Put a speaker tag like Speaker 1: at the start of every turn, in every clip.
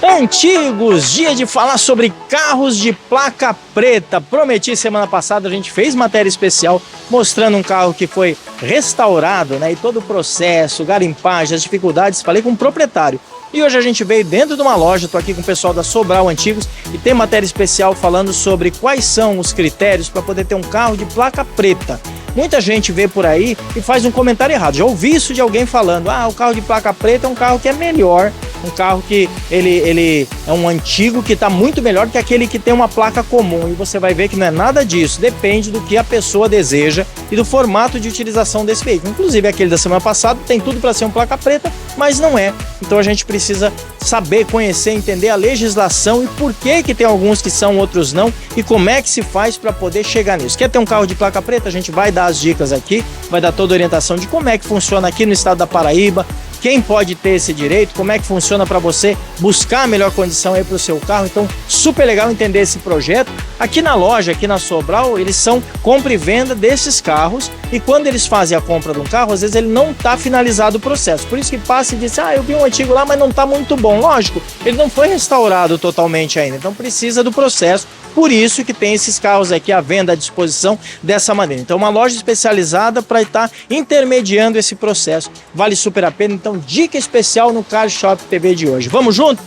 Speaker 1: Antigos, dia de falar sobre carros de placa preta. Prometi semana passada, a gente fez matéria especial mostrando um carro que foi restaurado, né? E todo o processo, garimpagem, as dificuldades, falei com o proprietário. E hoje a gente veio dentro de uma loja, estou aqui com o pessoal da Sobral Antigos e tem matéria especial falando sobre quais são os critérios para poder ter um carro de placa preta. Muita gente vê por aí e faz um comentário errado. Já ouvi isso de alguém falando, o carro de placa preta é um carro que é melhor, um carro que ele é um antigo que está muito melhor que aquele que tem uma placa comum. E você vai ver que não é nada disso, depende do que a pessoa deseja e do formato de utilização desse veículo. Inclusive aquele da semana passada tem tudo para ser uma placa preta, mas não é. Então a gente precisa saber, conhecer, entender a legislação e por que tem alguns que são, outros não, e como é que se faz para poder chegar nisso. Quer ter um carro de placa preta? A gente vai dar as dicas aqui, vai dar toda a orientação de como é que funciona aqui no estado da Paraíba, quem pode ter esse direito, como é que funciona para você buscar a melhor condição aí para o seu carro. Então, super legal entender esse projeto. Aqui na loja, aqui na Sobral, eles são compra e venda desses carros, e quando eles fazem a compra de um carro, às vezes ele não está finalizado o processo. Por isso que passa e diz, eu vi um antigo lá, mas não está muito bom. Lógico, ele não foi restaurado totalmente ainda, então precisa do processo. Por isso que tem esses carros aqui à venda, à disposição dessa maneira. Então, uma loja especializada para estar intermediando esse processo. Vale super a pena. Então, dica especial no Car Shop TV de hoje. Vamos junto?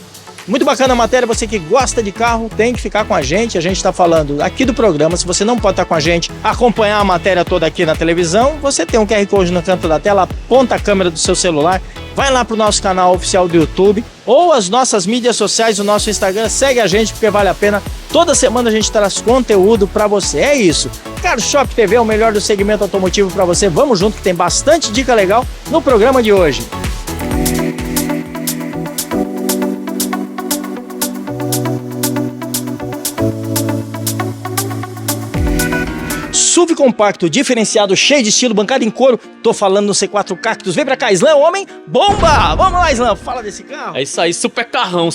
Speaker 1: Muito bacana a matéria. Você que gosta de carro tem que ficar com a gente. A gente está falando aqui do programa. Se você não pode estar com a gente, acompanhar a matéria toda aqui na televisão, você tem um QR Code no canto da tela, aponta a câmera do seu celular, vai lá para o nosso canal oficial do YouTube ou as nossas mídias sociais, o nosso Instagram, segue a gente porque vale a pena. Toda semana a gente traz conteúdo para você. É isso. Car Shop TV é o melhor do segmento automotivo para você. Vamos junto que tem bastante dica legal no programa de hoje. SUV compacto, diferenciado, cheio de estilo, bancada em couro. Tô falando no C4 Cactus. Vem pra cá, Islã, homem, bomba! Vamos lá, Islã, fala desse carro.
Speaker 2: É isso aí, super carrão.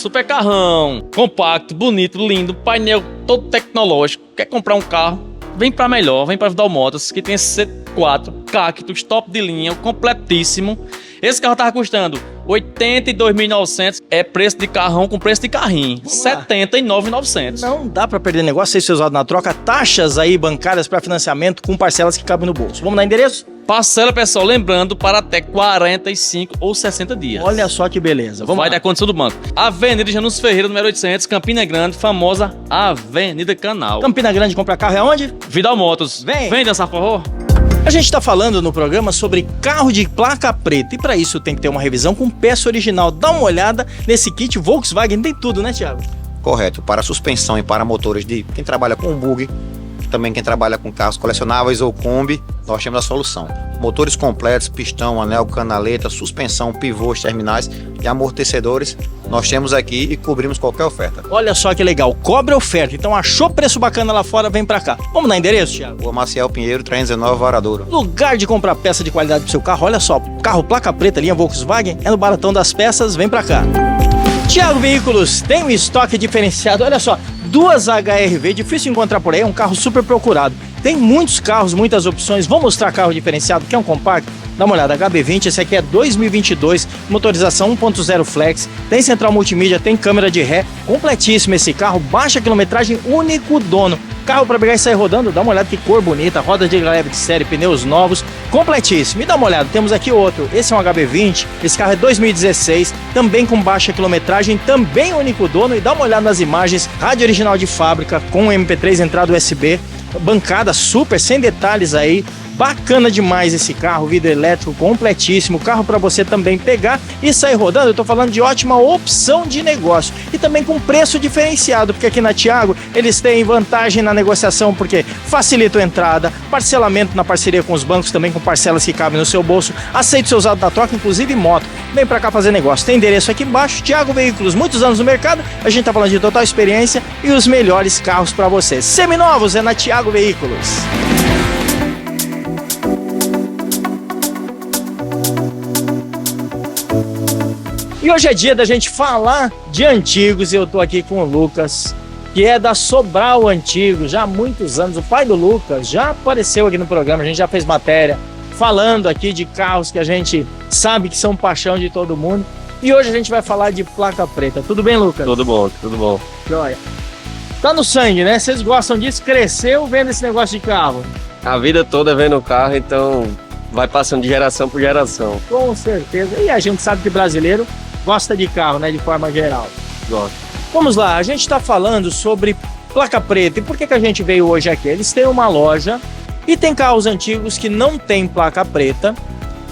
Speaker 2: Compacto, bonito, lindo, painel todo tecnológico. Quer comprar um carro? Vem pra melhor, vem pra Vidal Motos, que tem esse C4 Cactus, top de linha, completíssimo. Esse carro tava custando R$ 82.900, é preço de carrão com preço de carrinho, R$ 79.900.
Speaker 1: Não dá para perder negócio, ser usado na troca, taxas aí bancárias para financiamento com parcelas que cabem no bolso. Vamos dar endereço?
Speaker 2: Parcela, pessoal, lembrando, para até 45 ou 60 dias.
Speaker 1: Olha só que beleza. Vamos
Speaker 2: Vai
Speaker 1: lá.
Speaker 2: da condição do banco. Avenida Janus Ferreira, número 800, Campina Grande, famosa Avenida Canal.
Speaker 1: Campina Grande comprar carro é onde?
Speaker 2: Vidal Motos. Vem dançar forró.
Speaker 1: A gente está falando no programa sobre carro de placa preta e para isso tem que ter uma revisão com peça original. Dá uma olhada nesse kit Volkswagen, tem tudo, né, Thiago?
Speaker 3: Correto, para suspensão e para motores de quem trabalha com bug, também quem trabalha com carros colecionáveis ou Kombi, nós temos a solução. Motores completos, pistão, anel, canaleta, suspensão, pivôs, terminais e amortecedores, nós temos aqui e cobrimos qualquer oferta.
Speaker 1: Olha só que legal, cobre oferta. Então achou preço bacana lá fora, vem pra cá. Vamos dar endereço, Thiago?
Speaker 3: Rua Maciel Pinheiro, 319, Varadouro.
Speaker 1: Lugar de comprar peça de qualidade pro seu carro, olha só, carro placa preta, linha Volkswagen, é no Baratão das Peças, vem pra cá. Thiago Veículos tem um estoque diferenciado, olha só, duas HR-V, difícil encontrar por aí, é um carro super procurado. Tem muitos carros, muitas opções. Vou mostrar carro diferenciado, que é um compacto. Dá uma olhada, HB20, esse aqui é 2022, motorização 1.0 flex, tem central multimídia, tem câmera de ré, completíssimo esse carro, baixa quilometragem, único dono. Carro para pegar e sair rodando, dá uma olhada que cor bonita, roda de leve de série, pneus novos, completíssimo. E dá uma olhada, temos aqui outro, esse é um HB20, esse carro é 2016, também com baixa quilometragem, também único dono. E dá uma olhada nas imagens, rádio original de fábrica, com MP3, entrada USB, bancada super, sem detalhes aí. Bacana demais esse carro, vidro elétrico completíssimo, carro para você também pegar e sair rodando. Eu tô falando de ótima opção de negócio e também com preço diferenciado, porque aqui na Thiago eles têm vantagem na negociação, porque facilita a entrada, parcelamento na parceria com os bancos, também com parcelas que cabem no seu bolso, aceita ser usado na troca, inclusive moto. Vem para cá fazer negócio, tem endereço aqui embaixo, Thiago Veículos, muitos anos no mercado, a gente tá falando de total experiência e os melhores carros para você. Seminovos é na Thiago Veículos. E hoje é dia da gente falar de antigos e eu tô aqui com o Lucas, que é da Sobral Antigos, já há muitos anos. O pai do Lucas já apareceu aqui no programa, a gente já fez matéria falando aqui de carros que a gente sabe que são paixão de todo mundo. E hoje a gente vai falar de placa preta. Tudo bem, Lucas?
Speaker 4: Tudo bom, tudo bom.
Speaker 1: Joia. Tá no sangue, né? Vocês gostam disso? Cresceu vendo esse negócio de carro?
Speaker 4: A vida toda vendo o carro, então vai passando de geração por geração.
Speaker 1: Com certeza. E a gente sabe que brasileiro gosta de carro, né? De forma geral.
Speaker 4: Gosto.
Speaker 1: Vamos lá, a gente está falando sobre placa preta. E por que a gente veio hoje aqui? Eles têm uma loja e tem carros antigos que não tem placa preta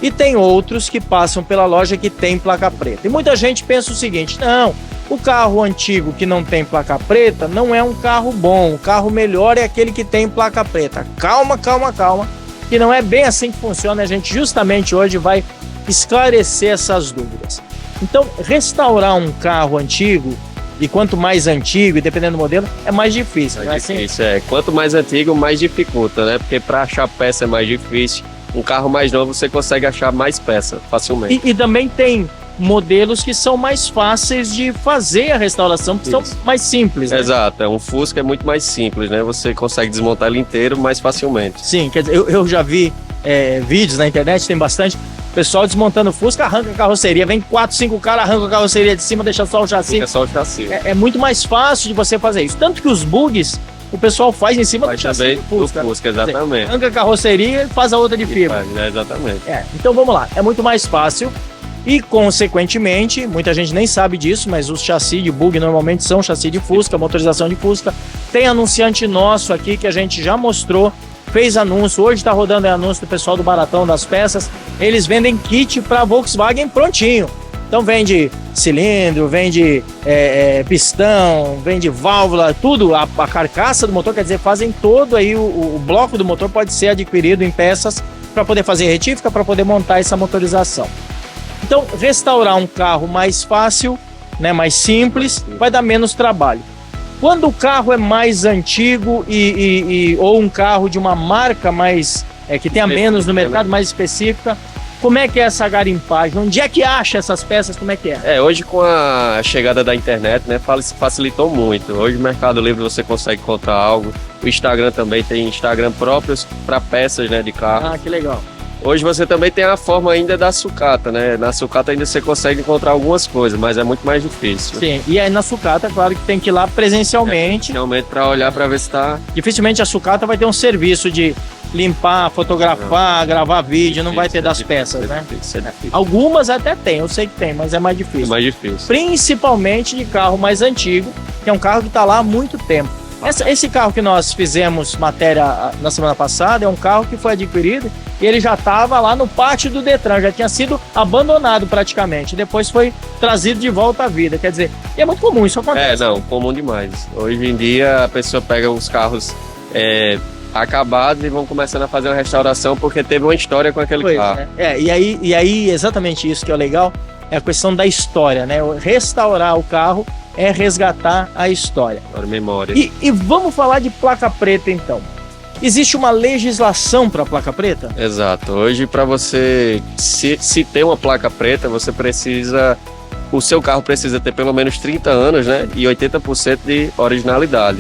Speaker 1: e tem outros que passam pela loja que tem placa preta. E muita gente pensa o seguinte: não, o carro antigo que não tem placa preta não é um carro bom, o carro melhor é aquele que tem placa preta. Calma, calma, calma, que não é bem assim que funciona. A gente justamente hoje vai esclarecer essas dúvidas. Então, restaurar um carro antigo, e quanto mais antigo, e dependendo do modelo, é mais difícil.
Speaker 4: É difícil, é. Quanto mais antigo, mais dificulta, né? Porque para achar peça é mais difícil. Um carro mais novo você consegue achar mais peça facilmente.
Speaker 1: E também tem modelos que são mais fáceis de fazer a restauração, porque são mais simples, né?
Speaker 4: Exato, um Fusca é muito mais simples, né? Você consegue desmontar ele inteiro mais facilmente.
Speaker 1: Sim, quer dizer, eu já vi vídeos na internet, tem bastante. O pessoal desmontando o Fusca, arranca a carroceria, vem 4, 5 caras, arranca a carroceria de cima, deixa só o chassi.
Speaker 4: Fica só o chassi.
Speaker 1: É muito mais fácil de você fazer isso. Tanto que os bugs, o pessoal faz em cima do chassi do Fusca.
Speaker 4: Exatamente.
Speaker 1: Dizer, arranca a carroceria e faz a outra de fibra.
Speaker 4: Exatamente.
Speaker 1: Então vamos lá, é muito mais fácil. E, consequentemente, muita gente nem sabe disso, mas os chassis de bug normalmente são chassi de Fusca, motorização de Fusca. Tem anunciante nosso aqui que a gente já mostrou, fez anúncio, hoje está rodando anúncio do pessoal do Baratão das Peças. Eles vendem kit para Volkswagen prontinho. Então vende cilindro, vende pistão, vende válvula, tudo, a carcaça do motor, quer dizer, fazem todo aí, o bloco do motor pode ser adquirido em peças para poder fazer retífica, para poder montar essa motorização. Então, restaurar um carro mais fácil, né, mais simples, vai dar menos trabalho. Quando o carro é mais antigo ou um carro de uma marca mais que tenha menos no mercado, mais específica, como é que é essa garimpagem? Onde é que acha essas peças? Como é que é?
Speaker 4: Hoje com a chegada da internet, né, facilitou muito. Hoje no Mercado Livre você consegue encontrar algo. O Instagram também tem Instagram próprios para peças, né, de carro.
Speaker 1: Ah, que legal.
Speaker 4: Hoje você também tem a forma ainda da sucata, né? Na sucata ainda você consegue encontrar algumas coisas, mas é muito mais difícil.
Speaker 1: Sim, e aí na sucata, claro que tem que ir lá presencialmente.
Speaker 4: Realmente para olhar para ver se tá...
Speaker 1: Dificilmente a sucata vai ter um serviço de limpar, fotografar, gravar vídeo, não vai ter das peças, né? Algumas até tem, eu sei que tem, mas é mais difícil.
Speaker 4: É mais difícil.
Speaker 1: Principalmente de carro mais antigo, que é um carro que está lá há muito tempo. Esse carro que nós fizemos matéria na semana passada é um carro que foi adquirido e ele já estava lá no pátio do Detran, já tinha sido abandonado praticamente, depois foi trazido de volta à vida, quer dizer, e é muito comum, isso acontece.
Speaker 4: Comum demais. Hoje em dia a pessoa pega os carros acabados e vão começando a fazer uma restauração porque teve uma história com aquele carro.
Speaker 1: Né? E aí exatamente isso que é legal, é a questão da história, né? Restaurar o carro é resgatar a história.
Speaker 4: Para memória.
Speaker 1: E vamos falar de placa preta então. Existe uma legislação para a placa preta?
Speaker 4: Exato. Hoje, para você se ter uma placa preta, você precisa... O seu carro precisa ter pelo menos 30 anos, né? E 80% de originalidade.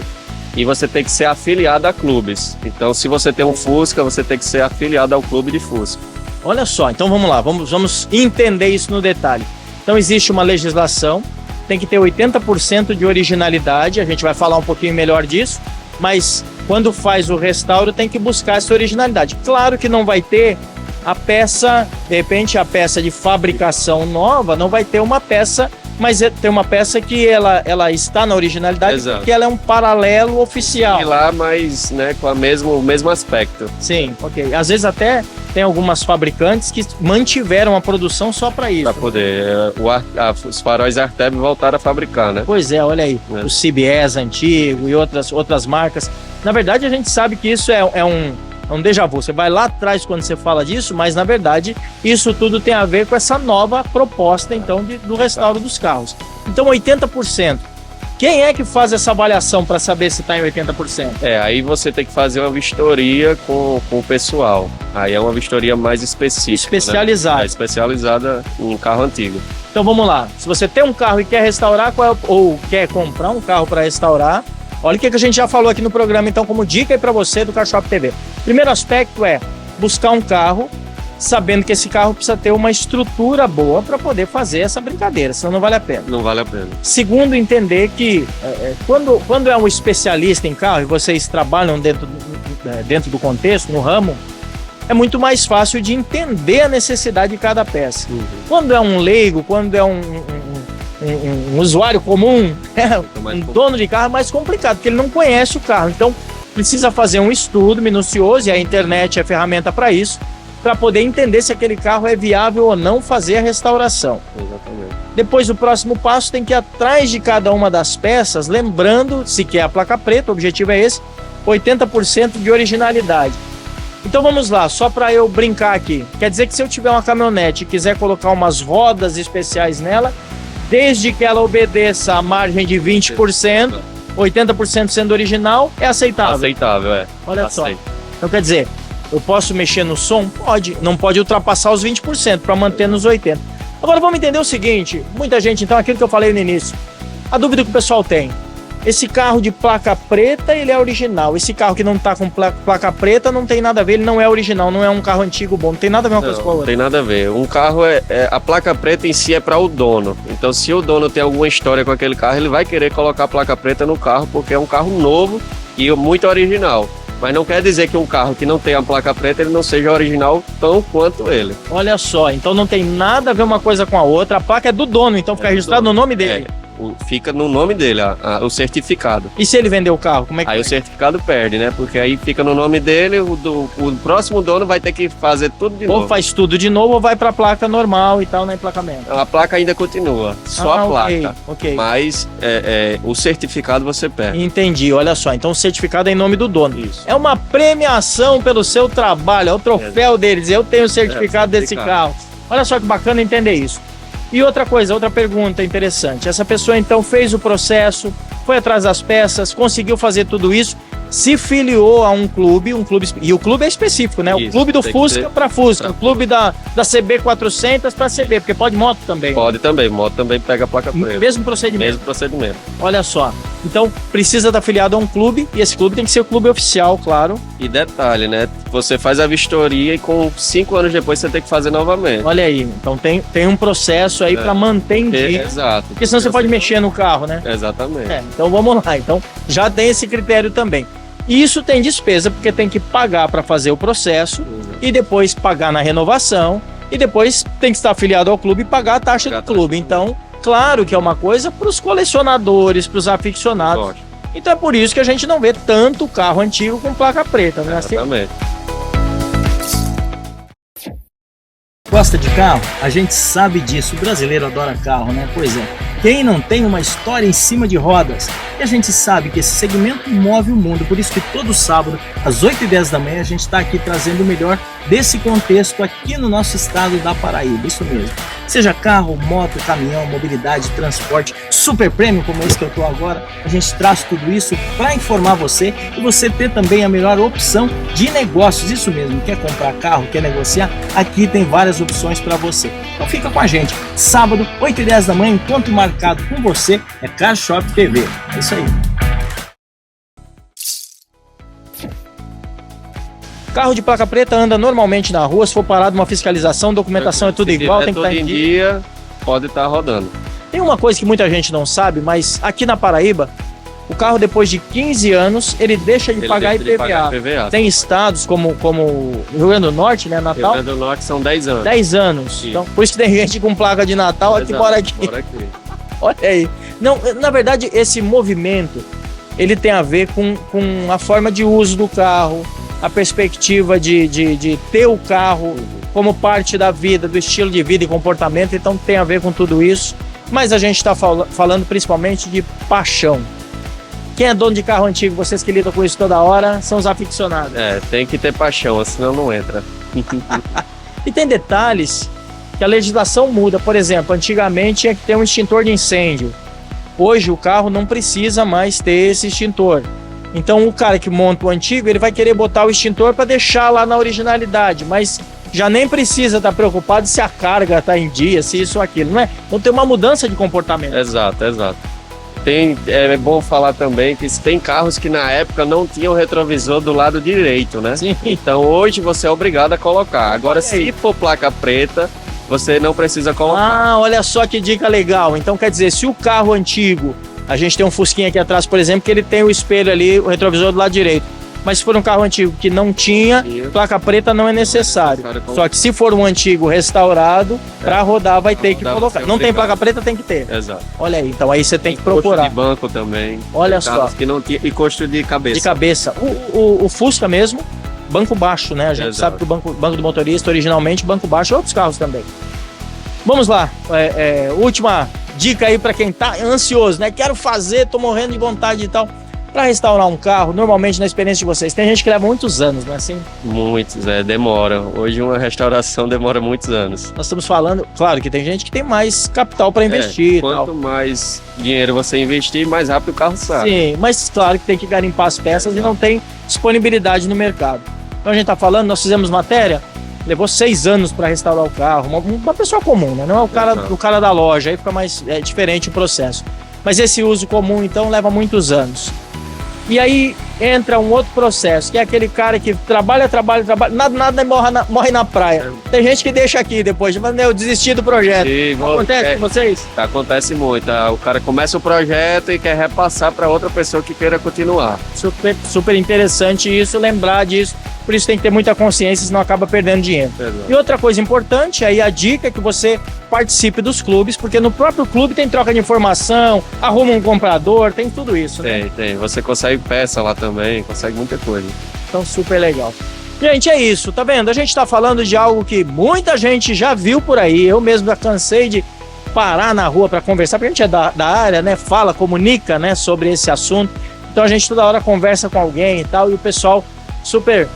Speaker 4: E você tem que ser afiliado a clubes. Então, se você tem um Fusca, você tem que ser afiliado ao clube de Fusca.
Speaker 1: Olha só, então vamos lá, vamos entender isso no detalhe. Então, existe uma legislação, tem que ter 80% de originalidade, a gente vai falar um pouquinho melhor disso, mas quando faz o restauro tem que buscar essa originalidade. Claro que não vai ter a peça, de repente a peça de fabricação nova, não vai ter uma peça, mas tem uma peça que ela está na originalidade.
Speaker 4: Exato.
Speaker 1: Porque ela é um paralelo oficial.
Speaker 4: E lá, mas né, com o mesmo aspecto.
Speaker 1: Sim, ok. Às vezes até tem algumas fabricantes que mantiveram a produção só para isso.
Speaker 4: Para poder. Os faróis Arteb voltaram a fabricar, né?
Speaker 1: Pois é, olha aí. O CBS antigo e outras marcas. Na verdade, a gente sabe que isso é um déjà vu. Você vai lá atrás quando você fala disso, mas na verdade isso tudo tem a ver com essa nova proposta então do restauro dos carros. Então 80%. Quem é que faz essa avaliação para saber se está em 80%?
Speaker 4: Aí você tem que fazer uma vistoria com o pessoal. Aí é uma vistoria mais específica.
Speaker 1: Especializada.
Speaker 4: Né? Especializada em carro antigo.
Speaker 1: Então vamos lá. Se você tem um carro e quer restaurar, ou quer comprar um carro para restaurar, olha o que a gente já falou aqui no programa, então, como dica aí para você do Car Shop TV. Primeiro aspecto é buscar um carro sabendo que esse carro precisa ter uma estrutura boa para poder fazer essa brincadeira, senão não vale a pena.
Speaker 4: Não vale a pena.
Speaker 1: Segundo, entender que quando é um especialista em carro e vocês trabalham dentro do contexto, no ramo, é muito mais fácil de entender a necessidade de cada peça. Quando é um leigo, quando é um usuário comum, um dono de carro, é mais complicado, porque ele não conhece o carro. Então, precisa fazer um estudo minucioso, e a internet é ferramenta para isso, para poder entender se aquele carro é viável ou não fazer a restauração.
Speaker 4: Exatamente.
Speaker 1: Depois, o próximo passo tem que ir atrás de cada uma das peças, lembrando, se quer a placa preta, o objetivo é esse, 80% de originalidade. Então vamos lá, só para eu brincar aqui. Quer dizer que se eu tiver uma caminhonete e quiser colocar umas rodas especiais nela, desde que ela obedeça a margem de 20%, 80% sendo original, é aceitável.
Speaker 4: Aceitável, é.
Speaker 1: Olha só.
Speaker 4: Aceito.
Speaker 1: Então quer dizer, eu posso mexer no som? Pode. Não pode ultrapassar os 20% para manter nos 80%. Agora vamos entender o seguinte, muita gente, então, aquilo que eu falei no início, a dúvida que o pessoal tem, esse carro de placa preta, ele é original, esse carro que não tá com placa preta não tem nada a ver, ele não é original, não é um carro antigo bom, não tem nada a ver uma coisa com a
Speaker 4: Não
Speaker 1: outra.
Speaker 4: tem nada a ver. Um carro a placa preta em si é para o dono. Então, se o dono tem alguma história com aquele carro, ele vai querer colocar a placa preta no carro porque é um carro novo e muito original. Mas não quer dizer que um carro que não tem a placa preta, ele não seja original tão quanto ele.
Speaker 1: Olha só, então não tem nada a ver uma coisa com a outra, a placa é do dono, então fica registrado no nome dele.
Speaker 4: Fica no nome dele, o certificado.
Speaker 1: E se ele vender o carro, como é que
Speaker 4: Aí o certificado perde, né? Porque aí fica no nome dele, o próximo dono vai ter que fazer tudo de
Speaker 1: Ou
Speaker 4: novo.
Speaker 1: faz tudo de novo ou vai para a placa normal e tal, no emplacamento?
Speaker 4: A placa ainda continua, só a placa.
Speaker 1: Ok.
Speaker 4: Mas o certificado você perde.
Speaker 1: Entendi, olha só, então o certificado é em nome do dono.
Speaker 4: Isso.
Speaker 1: É uma premiação pelo seu trabalho, é o troféu deles, eu tenho o certificado desse carro. Olha só que bacana entender isso. E outra coisa, outra pergunta interessante. Essa pessoa então fez o processo, foi atrás das peças, conseguiu fazer tudo isso, se filiou a um clube, e o clube é específico, né?
Speaker 4: Isso,
Speaker 1: o clube do
Speaker 4: tem que
Speaker 1: Fusca
Speaker 4: ser
Speaker 1: para Fusca,
Speaker 4: pra
Speaker 1: o clube da CB400 para CB, porque pode moto também.
Speaker 4: Pode também, moto também pega a placa preta.
Speaker 1: Mesmo procedimento.
Speaker 4: Mesmo procedimento.
Speaker 1: Olha só. Então precisa estar afiliado a um clube, e esse clube tem que ser o clube oficial, claro.
Speaker 4: E detalhe, né? Você faz a vistoria e com 5 anos depois você tem que fazer novamente.
Speaker 1: Olha aí, então tem um processo aí para manter em dia.
Speaker 4: Exato.
Speaker 1: Porque senão você pode mexer no carro, né?
Speaker 4: Exatamente.
Speaker 1: Então vamos lá. Então já tem esse critério também. E isso tem despesa, porque tem que pagar para fazer o processo e depois pagar na renovação e depois tem que estar afiliado ao clube e pagar a taxa do clube. Então, claro que é uma coisa para os colecionadores, para os aficionados.
Speaker 4: Lógico.
Speaker 1: Então é por isso que a gente não vê tanto carro antigo com placa preta, né?
Speaker 4: Exatamente.
Speaker 1: Gosta de carro? A gente sabe disso, o brasileiro adora carro, né? Pois é. Quem não tem uma história em cima de rodas? E a gente sabe que esse segmento move o mundo, por isso que todo sábado, às 8h10 da manhã, a gente está aqui trazendo o melhor desse contexto aqui no nosso estado da Paraíba, isso mesmo. Seja carro, moto, caminhão, mobilidade, transporte, super prêmio como esse que eu estou agora, a gente traz tudo isso para informar você e você ter também a melhor opção de negócios, isso mesmo. Quer comprar carro, quer negociar? Aqui tem várias opções para você. Então fica com a gente, sábado, 8h10 da manhã, encontro marcado com você, é Car Shop TV. É isso aí. Carro de placa preta anda normalmente na rua, se for parado uma fiscalização, documentação é tudo igual, tem que estar em dia.
Speaker 4: Pode estar rodando.
Speaker 1: Tem uma coisa que muita gente não sabe, mas aqui na Paraíba, o carro depois de 15 anos, ele deixa de pagar IPVA. Tem estados como o Rio Grande do Norte, né, Natal?
Speaker 4: Rio Grande do Norte são 10 anos.
Speaker 1: 10 anos.
Speaker 4: Isso.
Speaker 1: Então, por isso que tem gente com placa de Natal que mora aqui. Olha aí. Não, na verdade, esse movimento, ele tem a ver com a forma de uso do carro, a perspectiva de ter o carro como parte da vida, do estilo de vida e comportamento, então tem a ver com tudo isso. Mas a gente está falando principalmente de paixão. Quem é dono de carro antigo, vocês que lidam com isso toda hora, são os aficionados.
Speaker 4: Tem que ter paixão, senão não entra.
Speaker 1: E tem detalhes que a legislação muda. Por exemplo, antigamente tinha que ter um extintor de incêndio. Hoje o carro não precisa mais ter esse extintor. Então o cara que monta o antigo, ele vai querer botar o extintor para deixar lá na originalidade, mas já nem precisa estar preocupado se a carga está em dia, se isso ou aquilo, não é? Então tem uma mudança de comportamento.
Speaker 4: Exato. É bom falar também que tem carros que na época não tinham retrovisor do lado direito, né?
Speaker 1: Sim.
Speaker 4: Então hoje você é obrigado a colocar. Agora, se for placa preta, você não precisa colocar.
Speaker 1: Ah, olha só que dica legal. Então quer dizer, se o carro antigo, a gente tem um Fusquinha aqui atrás, por exemplo, que ele tem o espelho ali, o retrovisor do lado direito. Mas se for um carro antigo que não tinha, placa preta não é necessário. Só que se for um antigo restaurado, para rodar vai ter que colocar. Não tem placa preta, tem que ter.
Speaker 4: Exato.
Speaker 1: Olha aí, então aí você tem que
Speaker 4: Costo
Speaker 1: procurar.
Speaker 4: de banco também.
Speaker 1: Olha
Speaker 4: Tem carros
Speaker 1: só.
Speaker 4: que não tinha, e custo de cabeça.
Speaker 1: De cabeça. O Fusca mesmo, banco baixo, né? A gente
Speaker 4: Exato.
Speaker 1: sabe que o banco do motorista, originalmente, banco baixo, outros carros também. Vamos lá. Última dica aí para quem tá ansioso, né? Quero fazer, tô morrendo de vontade e tal. Para restaurar um carro, normalmente na experiência de vocês, tem gente que leva muitos anos, não é assim?
Speaker 4: Muitos, demora. Hoje uma restauração demora muitos anos.
Speaker 1: Nós estamos falando, claro que tem gente que tem mais capital para investir e tal.
Speaker 4: Quanto mais dinheiro você investir, mais rápido o carro sai.
Speaker 1: Sim, mas claro que tem que garimpar as peças e não tem disponibilidade no mercado. Então a gente tá falando, nós fizemos matéria, levou 6 anos para restaurar o carro, uma pessoa comum, né? Não é o cara da loja, aí fica mais diferente o processo. Mas esse uso comum, então, leva muitos anos. E aí entra um outro processo, que é aquele cara que trabalha, nada morre na praia. Tem gente que deixa aqui depois, mas eu desisti do projeto. Acontece com vocês?
Speaker 4: Acontece muito. O cara começa o projeto e quer repassar para outra pessoa que queira continuar.
Speaker 1: Super interessante isso, lembrar disso. Por isso tem que ter muita consciência, senão acaba perdendo dinheiro.
Speaker 4: Exato.
Speaker 1: E outra coisa importante, aí a dica é que você participe dos clubes, porque no próprio clube tem troca de informação, arruma um comprador, tem tudo isso, né?
Speaker 4: Tem. Você consegue peça lá também, consegue muita coisa.
Speaker 1: Então, super legal. Gente, é isso, tá vendo? A gente tá falando de algo que muita gente já viu por aí. Eu mesmo já cansei de parar na rua para conversar, porque a gente é da área, né? Fala, comunica, né, sobre esse assunto. Então a gente toda hora conversa com alguém e tal, e o pessoal super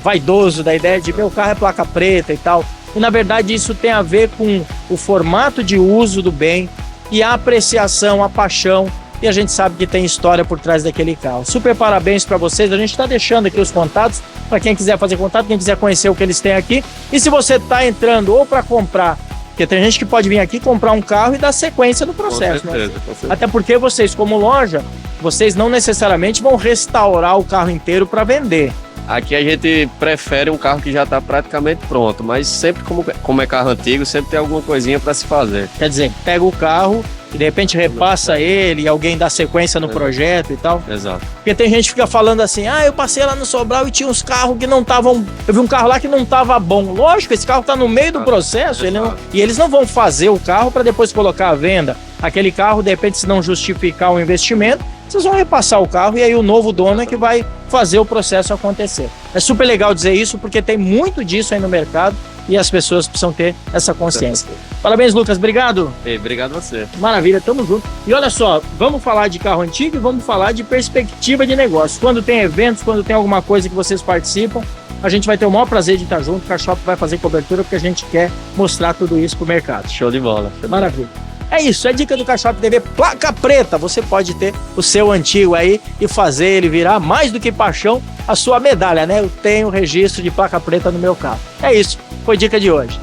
Speaker 1: vaidoso da ideia de meu carro é placa preta e tal. E na verdade isso tem a ver com o formato de uso do bem e a apreciação, a paixão. E a gente sabe que tem história por trás daquele carro. Super parabéns para vocês. A gente está deixando aqui os contatos para quem quiser fazer contato, quem quiser conhecer o que eles têm aqui. E se você está entrando ou para comprar, porque tem gente que pode vir aqui comprar um carro e dar sequência no processo,
Speaker 4: Com certeza,
Speaker 1: né?
Speaker 4: com certeza.
Speaker 1: Até porque vocês, como loja, vocês não necessariamente vão restaurar o carro inteiro para vender.
Speaker 4: Aqui a gente prefere um carro que já está praticamente pronto, mas sempre como é carro antigo, sempre tem alguma coisinha para se fazer.
Speaker 1: Quer dizer, pega o carro e de repente repassa ele e alguém dá sequência no projeto e tal.
Speaker 4: Exato.
Speaker 1: Porque tem gente que fica falando assim, eu passei lá no Sobral e tinha uns carros que não estavam... Eu vi um carro lá que não estava bom. Lógico, esse carro está no meio do processo e eles não vão fazer o carro para depois colocar à venda. Aquele carro, de repente, se não justificar o investimento, vocês vão repassar o carro e aí o novo dono é que vai fazer o processo acontecer. É super legal dizer isso porque tem muito disso aí no mercado e as pessoas precisam ter essa consciência. Parabéns, Lucas. Obrigado.
Speaker 4: Obrigado a você.
Speaker 1: Maravilha, tamo junto. E olha só, vamos falar de carro antigo e vamos falar de perspectiva de negócio. Quando tem eventos, quando tem alguma coisa que vocês participam, a gente vai ter o maior prazer de estar junto. O Carshop vai fazer cobertura porque a gente quer mostrar tudo isso pro mercado.
Speaker 4: Show de bola.
Speaker 1: Maravilha. É isso, é dica do Carshop TV, placa preta. Você pode ter o seu antigo aí e fazer ele virar mais do que paixão a sua medalha, né? Eu tenho registro de placa preta no meu carro. É isso, foi dica de hoje.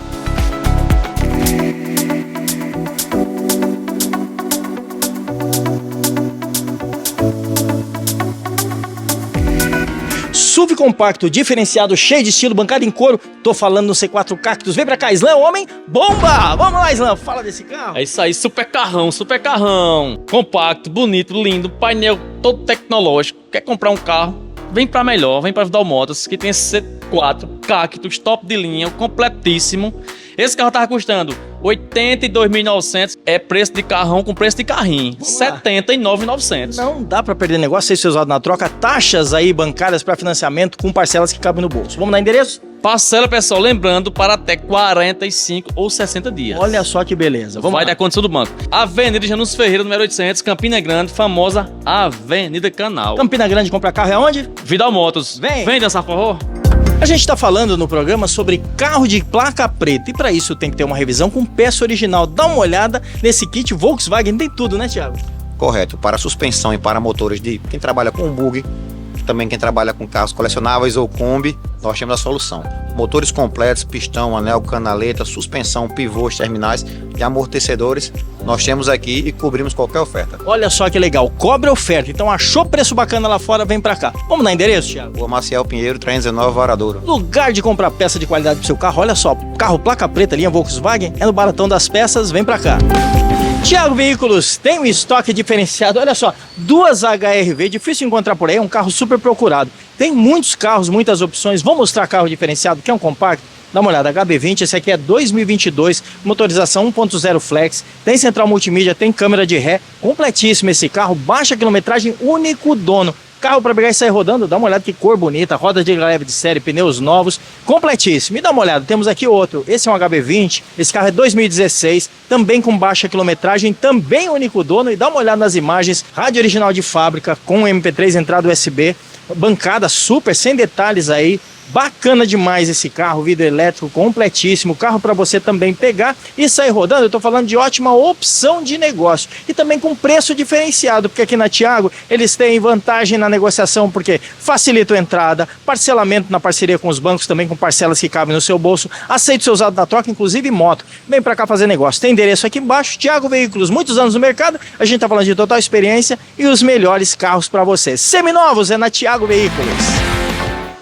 Speaker 1: SUV compacto, diferenciado, cheio de estilo, bancada em couro. Tô falando no C4 Cactus. Vem pra cá, Slam, homem, bomba! Vamos lá, Slam, fala desse carro.
Speaker 2: É isso aí, super carrão. Compacto, bonito, lindo, painel todo tecnológico. Quer comprar um carro? Vem pra melhor, vem pra Vidal Motos, que tem C4 Cactus, top de linha, completíssimo. Esse carro tava custando R$ 82.900, é preço de carrão com preço de carrinho, R$ 79.900.
Speaker 1: Não dá pra perder negócio sem ser usado na troca. Taxas aí bancárias pra financiamento com parcelas que cabem no bolso. Vamos dar endereço?
Speaker 2: Parcela, pessoal, lembrando, para até 45 ou 60 dias.
Speaker 1: Olha só que beleza. Vamos
Speaker 2: Vai
Speaker 1: lá.
Speaker 2: dar condição do banco. Avenida Janus Ferreira, número 800, Campina Grande, famosa Avenida Canal.
Speaker 1: Campina Grande compra carro é onde?
Speaker 2: Vidal Motos. Vem dançar forró?
Speaker 1: A gente está falando no programa sobre carro de placa preta e para isso tem que ter uma revisão com peça original. Dá uma olhada nesse kit Volkswagen, tem tudo, né, Thiago?
Speaker 3: Correto. Para suspensão e para motores de quem trabalha com bug, também quem trabalha com carros colecionáveis ou Kombi, nós temos a solução. Motores completos, pistão, anel, canaleta, suspensão, pivôs, terminais e amortecedores, nós temos aqui e cobrimos qualquer oferta.
Speaker 1: Olha só que legal, cobre oferta. Então achou preço bacana lá fora, vem pra cá. Vamos dar endereço, Thiago?
Speaker 3: Rua Maciel Pinheiro, 319, Varadouro.
Speaker 1: Lugar de comprar peça de qualidade pro seu carro, olha só, carro placa preta, linha Volkswagen, é no Baratão das Peças, vem pra cá. Thiago Veículos tem um estoque diferenciado, olha só, duas HRV, difícil encontrar por aí, é um carro super procurado. Tem muitos carros, muitas opções, vou mostrar carro diferenciado, que é um compacto, dá uma olhada, HB20, esse aqui é 2022, motorização 1.0 flex, tem central multimídia, tem câmera de ré, completíssimo esse carro, baixa quilometragem, único dono. Carro para pegar e sair rodando, dá uma olhada que cor bonita, roda de leve de série, pneus novos, completíssimo. E dá uma olhada, temos aqui outro, esse é um HB20, esse carro é 2016, também com baixa quilometragem, também único dono. E dá uma olhada nas imagens, rádio original de fábrica, com MP3, entrada USB, bancada super, sem detalhes aí. Bacana demais esse carro, vidro elétrico completíssimo, carro para você também pegar e sair rodando. Eu tô falando de ótima opção de negócio e também com preço diferenciado, porque aqui na Thiago eles têm vantagem na negociação, porque facilita a entrada, parcelamento na parceria com os bancos também, com parcelas que cabem no seu bolso, aceita o seu usado na troca, inclusive moto. Vem para cá fazer negócio, tem endereço aqui embaixo, Thiago Veículos, muitos anos no mercado, a gente tá falando de total experiência e os melhores carros para você. Seminovos é na Thiago Veículos.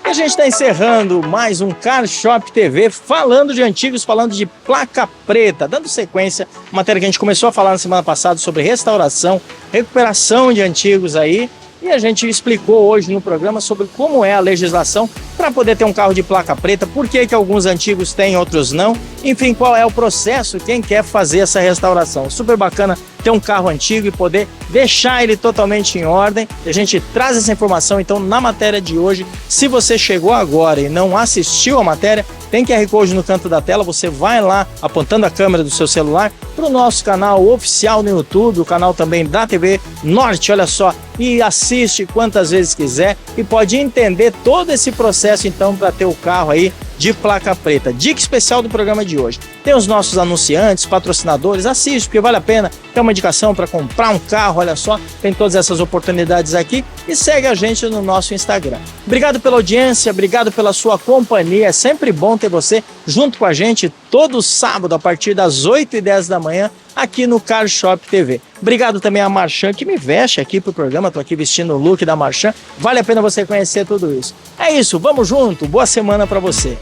Speaker 1: E a gente está encerrando mais um Car Shop TV, falando de antigos, falando de placa preta, dando sequência, matéria que a gente começou a falar na semana passada sobre restauração, recuperação de antigos aí, e a gente explicou hoje no programa sobre como é a legislação para poder ter um carro de placa preta, por que alguns antigos têm, outros não, enfim, qual é o processo, quem quer fazer essa restauração. Super bacana ter um carro antigo e poder deixar ele totalmente em ordem. A gente traz essa informação então na matéria de hoje. Se você chegou agora e não assistiu a matéria, tem QR Code no canto da tela, você vai lá apontando a câmera do seu celular para o nosso canal oficial no YouTube, o canal também da TV Norte, olha só, e assiste quantas vezes quiser e pode entender todo esse processo então para ter o carro aí de placa preta. Dica especial do programa de hoje. Tem os nossos anunciantes, patrocinadores, assiste porque vale a pena. Tem uma indicação para comprar um carro, olha só, tem todas essas oportunidades aqui e segue a gente no nosso Instagram. Obrigado pela audiência, obrigado pela sua companhia, é sempre bom ter você junto com a gente todo sábado a partir das 8h10 da manhã aqui no Car Shop TV. Obrigado também a Marchand que me veste aqui pro programa, tô aqui vestindo o look da Marchand, vale a pena você conhecer tudo isso. É isso, vamos junto, boa semana para você.